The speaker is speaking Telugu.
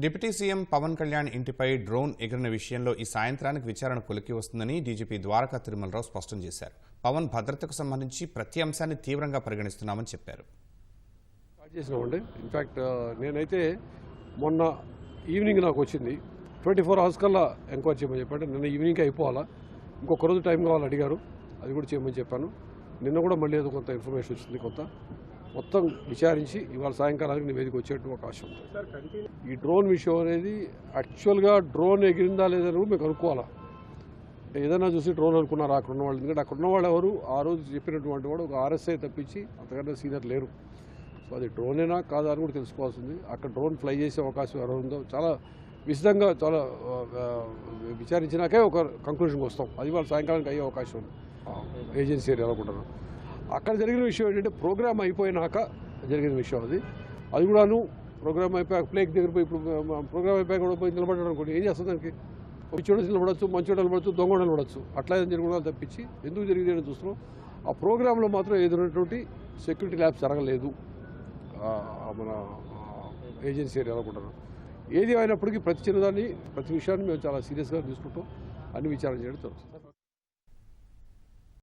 డిప్యూటీ సీఎం పవన్ కళ్యాణ్ ఇంటిపై డ్రోన్ ఎగిరిన విషయంలో ఈ సాయంత్రానికి విచారణ కొలికి వస్తుందని డీజీపీ ద్వారకా తిరుమలరావు స్పష్టం చేశారు. పవన్ భద్రతకు సంబంధించి ప్రతి అంశాన్ని తీవ్రంగా పరిగణిస్తున్నామని చెప్పారు. ఇన్ఫాక్ట్ నేనైతే మొన్న ఈవినింగ్ నాకు వచ్చింది 24 hours కల్లా ఎంక్వైరీ చేయమని చెప్పాడు. నిన్న ఈవినింగ్కి అయిపోవాలా, ఇంకొక రోజు టైం కావాలని అడిగారు, అది కూడా చేయమని చెప్పాను. నిన్న కూడా మళ్ళీ ఏదో కొంత ఇన్ఫర్మేషన్ వచ్చింది, మొత్తం విచారించి ఇవాళ సాయంకాలానికి నివేదిక వచ్చేట్టు అవకాశం ఉంది. ఈ డ్రోన్ విషయం అనేది యాక్చువల్గా డ్రోన్ ఎగిరిందా లేదని మేము కనుక్కోవాలా. అంటే ఏదైనా చూసి డ్రోన్ అనుకున్నారు అక్కడ ఉన్న వాళ్ళు, ఎందుకంటే అక్కడ ఉన్న వాళ్ళు ఎవరు ఆ రోజు చెప్పినటువంటి వాడు ఒక RSI తప్పించి అంతకన్నా సీనియర్ లేరు. సో అది డ్రోనేనా కాదా అని కూడా తెలుసుకోవాల్సింది. అక్కడ డ్రోన్ ఫ్లై చేసే అవకాశం ఎవరు ఉందో చాలా విశదంగా చాలా విచారించినాకే ఒక కంక్లూషన్కి వస్తాం. అది వాళ్ళ సాయంకాలానికి అయ్యే అవకాశం ఉంది. ఏజెన్సీ ఏరియా అనుకుంటున్నాను. అక్కడ జరిగిన విషయం ఏంటంటే ప్రోగ్రామ్ అయిపోయినాక జరిగిన విషయం అది కూడాను. ప్రోగ్రామ్ అయిపోయాక ప్లేక్ దగ్గర పోయి ఇప్పుడు ప్రోగ్రామ్ అయిపోయాక కూడా పోయి నిలబడ్డాడు అనుకోండి, ఏం చేస్తుంది దానికి? పిచ్చోడు నిలబడచ్చు, మంచోడు నిలబడచ్చు, దొంగ నిలబడచ్చు. అట్లా ఏదైనా జరగడం తప్పించి ఎందుకు జరిగింది అని చూస్తున్నాం. ఆ ప్రోగ్రాంలో మాత్రం ఎదురైనటువంటి సెక్యూరిటీ ల్యాబ్స్ జరగలేదు మన ఏజెన్సీ ఏరియా అనుకుంటున్నాను. ఏది అయినప్పటికీ ప్రతి చిన్నదాన్ని ప్రతి విషయాన్ని మేము చాలా సీరియస్గా తీసుకుంటాం, అన్ని విచారణ చేయడం జరుగుతుంది.